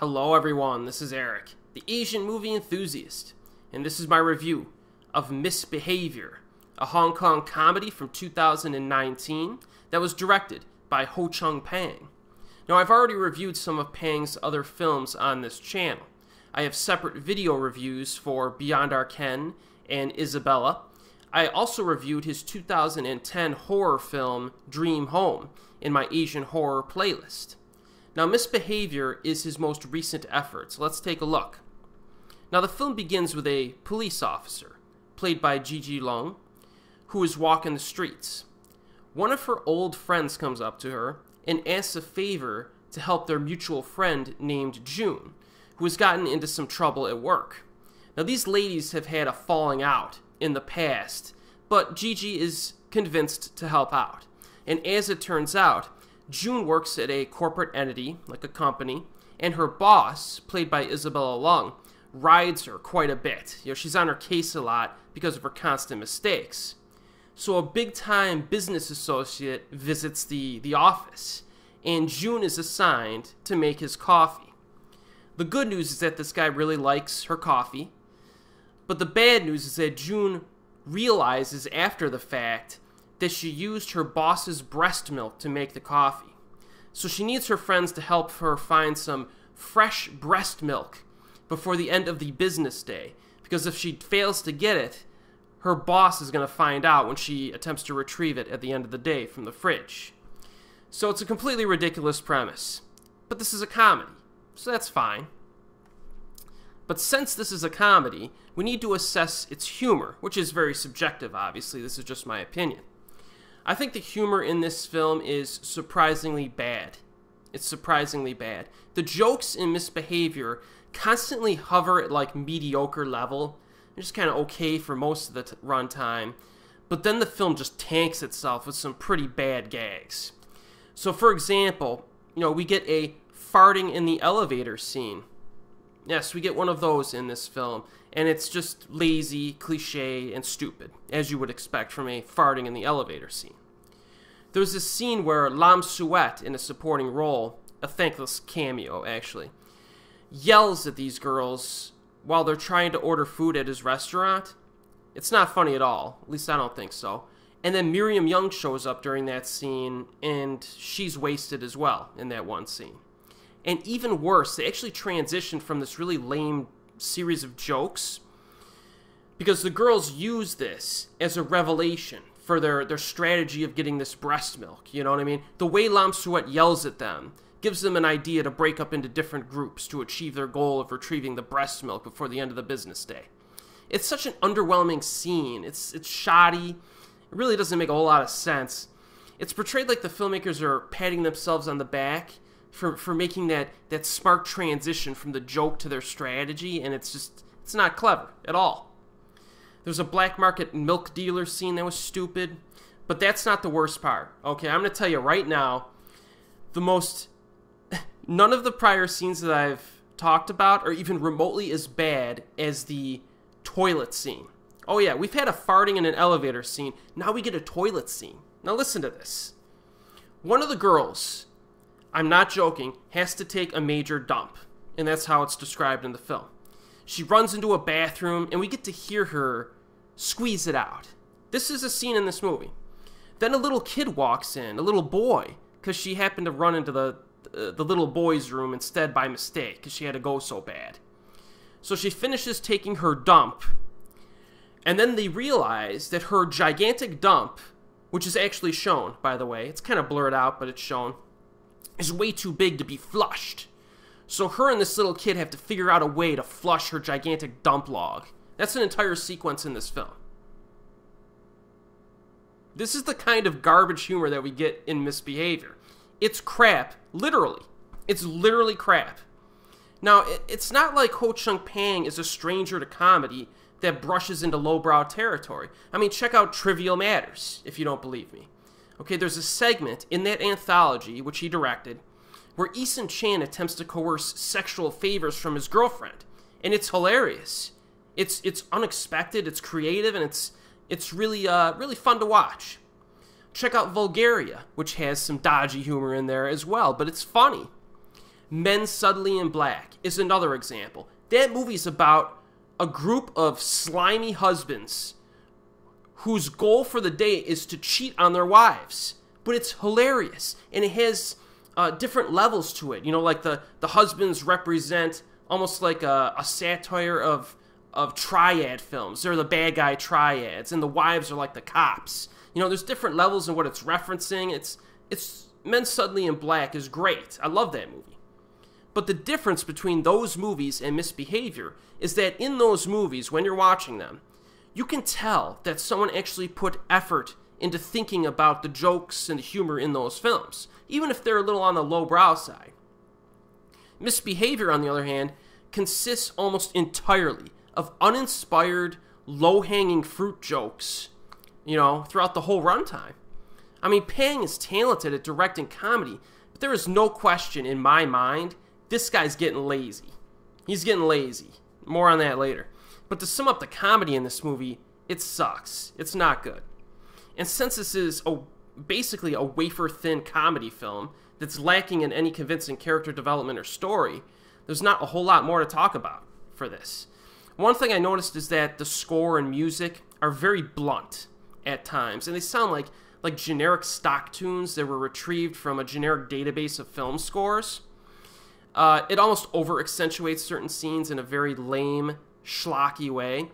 Hello everyone, this is Erik, the Asian movie enthusiast, and this is my review of Missbehavior, a Hong Kong comedy from 2019 that was directed by Ho-cheung Pang. Now, I've already reviewed some of Pang's other films on this channel. I have separate video reviews for Beyond Our Ken and Isabella. I also reviewed his 2010 horror film Dream Home in my Asian horror playlist. Now, Missbehavior is his most recent effort, so let's take a look. Now, the film begins with a police officer, played by Gigi Leung, who is walking the streets. One of her old friends comes up to her and asks a favor to help their mutual friend named June, who has gotten into some trouble at work. Now, these ladies have had a falling out in the past, but Gigi is convinced to help out. And as it turns out, June works at a corporate entity, like a company, and her boss, played by Isabella Leong, rides her quite a bit. She's on her case a lot because of her constant mistakes. So a big-time business associate visits the office, and June is assigned to make his coffee. The good news is that this guy really likes her coffee, but the bad news is that June realizes after the fact that she used her boss's breast milk to make the coffee. So she needs her friends to help her find some fresh breast milk before the end of the business day, because if she fails to get it, her boss is going to find out when she attempts to retrieve it at the end of the day from the fridge. So it's a completely ridiculous premise. But this is a comedy, so that's fine. But since this is a comedy, we need to assess its humor, which is very subjective, obviously. This is just my opinion. I think the humor in this film is surprisingly bad. It's surprisingly bad. The jokes in Missbehavior constantly hover at like mediocre level. They're just kind of okay for most of the runtime. But then the film just tanks itself with some pretty bad gags. So for example, we get a farting in the elevator scene. Yes, we get one of those in this film, and it's just lazy, cliche, and stupid, as you would expect from a farting in the elevator scene. There's this scene where Lam Suet, in a supporting role, a thankless cameo actually, yells at these girls while they're trying to order food at his restaurant. It's not funny at all, at least I don't think so. And then Miriam Young shows up during that scene, and she's wasted as well in that one scene. And even worse, they actually transitioned from this really lame series of jokes because the girls use this as a revelation for their strategy of getting this breast milk, you know what I mean? The way Lam Suet yells at them gives them an idea to break up into different groups to achieve their goal of retrieving the breast milk before the end of the business day. It's such an underwhelming scene. It's shoddy. It really doesn't make a whole lot of sense. It's portrayed like the filmmakers are patting themselves on the back for making that smart transition from the joke to their strategy, and it's not clever at all. There's a black market milk dealer scene that was stupid, but that's not the worst part. Okay, I'm going to tell you right now, none of the prior scenes that I've talked about are even remotely as bad as the toilet scene. Oh yeah, we've had a farting in an elevator scene, now we get a toilet scene. Now listen to this. One of the girls, I'm not joking, has to take a major dump, and that's how it's described in the film. She runs into a bathroom, and we get to hear her squeeze it out. This is a scene in this movie. Then a little kid walks in, a little boy, because she happened to run into the little boy's room instead by mistake, because she had to go so bad. So she finishes taking her dump, and then they realize that her gigantic dump, which is actually shown, by the way, it's kind of blurred out, but it's shown, is way too big to be flushed. So her and this little kid have to figure out a way to flush her gigantic dump log. That's an entire sequence in this film. This is the kind of garbage humor that we get in Missbehavior. It's crap, literally. It's literally crap. Now, it's not like Ho-cheung Pang is a stranger to comedy that brushes into lowbrow territory. I mean, check out Trivial Matters, if you don't believe me. Okay, there's a segment in that anthology, which he directed, where Eason Chan attempts to coerce sexual favors from his girlfriend. And it's hilarious. It's unexpected, it's creative, and it's really fun to watch. Check out Vulgaria, which has some dodgy humor in there as well, but it's funny. Men Suddenly in Black is another example. That movie's about a group of slimy husbands whose goal for the day is to cheat on their wives. But it's hilarious, and it has different levels to it. You know, like the husbands represent almost like a satire of triad films. They're the bad guy triads, and the wives are like the cops. You know, there's different levels in what it's referencing. It's Men Suddenly in Black is great. I love that movie. But the difference between those movies and Misbehavior is that in those movies, when you're watching them, you can tell that someone actually put effort into thinking about the jokes and the humor in those films, even if they're a little on the lowbrow side. Misbehavior, on the other hand, consists almost entirely of uninspired, low-hanging fruit jokes, you know, throughout the whole runtime. I mean, Pang is talented at directing comedy, but there is no question in my mind, this guy's getting lazy. He's getting lazy. More on that later. But to sum up the comedy in this movie, it sucks. It's not good. And since this is basically a wafer-thin comedy film that's lacking in any convincing character development or story, there's not a whole lot more to talk about for this. One thing I noticed is that the score and music are very blunt at times, and they sound like generic stock tunes that were retrieved from a generic database of film scores. It almost over-accentuates certain scenes in a very lame, schlocky way.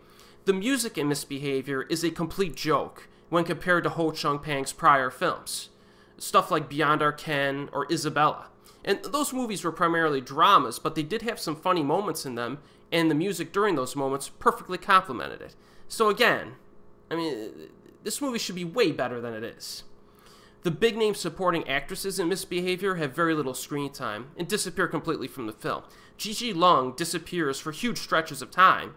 The music in Misbehavior is a complete joke when compared to Ho-cheung Pang's prior films. Stuff like Beyond Our Ken or Isabella. And those movies were primarily dramas, but they did have some funny moments in them, and the music during those moments perfectly complemented it. So again, I mean, this movie should be way better than it is. The big-name supporting actresses in Misbehavior have very little screen time and disappear completely from the film. Gigi Leung disappears for huge stretches of time,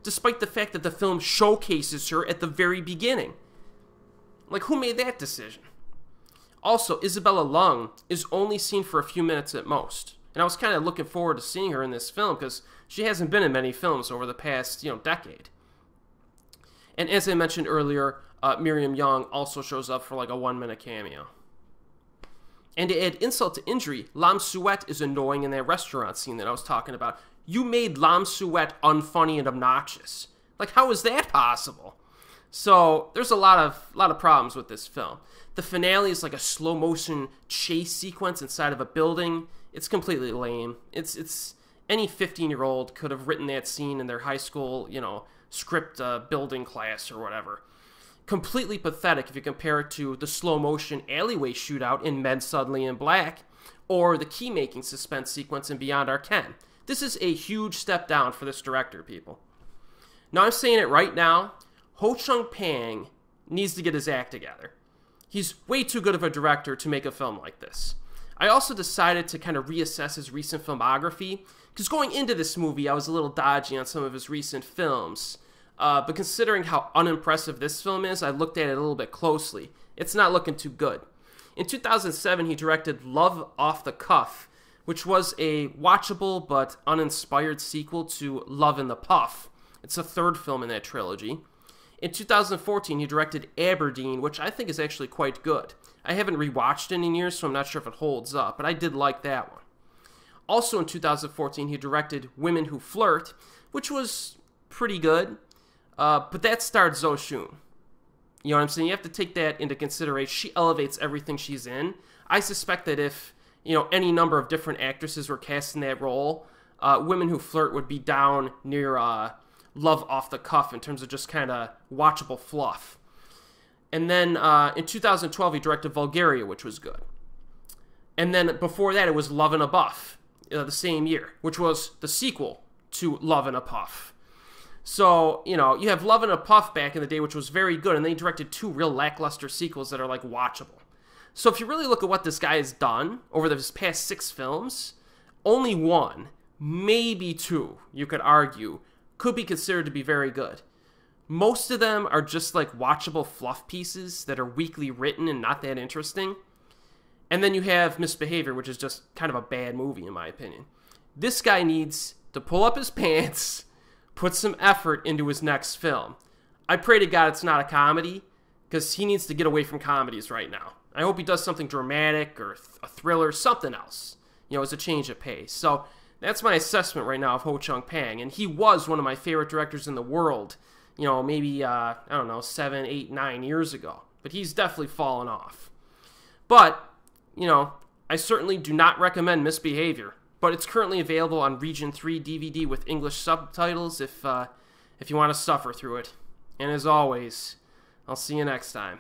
despite the fact that the film showcases her at the very beginning. Like, who made that decision? Also, Isabella Leong is only seen for a few minutes at most. And I was kind of looking forward to seeing her in this film because she hasn't been in many films over the past, decade. And as I mentioned earlier, Miriam Young also shows up for like a 1-minute cameo. And to add insult to injury, Lam Suet is annoying in that restaurant scene that I was talking about. You made Lam Suet unfunny and obnoxious. Like, how is that possible? So there's a lot of problems with this film. The finale is like a slow motion chase sequence inside of a building. It's completely lame. It's any 15-year-old could have written that scene in their high school, script building class or whatever. Completely pathetic if you compare it to the slow motion alleyway shootout in Men Suddenly in Black or the key-making suspense sequence in Beyond Our Ken. This is a huge step down for this director, people. Now I'm saying it right now, Ho-cheung Pang needs to get his act together. He's way too good of a director to make a film like this. I also decided to kind of reassess his recent filmography, because going into this movie, I was a little dodgy on some of his recent films. But considering how unimpressive this film is, I looked at it a little bit closely. It's not looking too good. In 2007, he directed Love Off the Cuff, which was a watchable but uninspired sequel to Love in the Puff. It's the third film in that trilogy. In 2014, he directed Aberdeen, which I think is actually quite good. I haven't rewatched it in years, so I'm not sure if it holds up, but I did like that one. Also in 2014, he directed Women Who Flirt, which was pretty good, but that starred Zo Shun. You know what I'm saying? You have to take that into consideration. She elevates everything she's in. I suspect that if, any number of different actresses were cast in that role, Women Who Flirt would be down near Love Off the Cuff in terms of just kind of watchable fluff. And then in 2012, he directed Vulgaria, which was good. And then before that, it was Love in a Buff, the same year, which was the sequel to Love in a Puff. So, you have Love in a Puff back in the day, which was very good, and then he directed 2 real lackluster sequels that are, watchable. So if you really look at what this guy has done over his past 6 films, only 1, maybe 2, you could argue, could be considered to be very good. Most of them are just watchable fluff pieces that are weakly written and not that interesting. And then you have Misbehavior, which is just kind of a bad movie in my opinion. This guy needs to pull up his pants, put some effort into his next film. I pray to God it's not a comedy, because he needs to get away from comedies right now. I hope he does something dramatic or a thriller, something else. as a change of pace. So that's my assessment right now of Ho-cheung Pang, and he was one of my favorite directors in the world, maybe, I don't know, 7, 8, 9 years ago. But he's definitely fallen off. But, I certainly do not recommend Missbehavior, but it's currently available on Region 3 DVD with English subtitles if you want to suffer through it. And as always, I'll see you next time.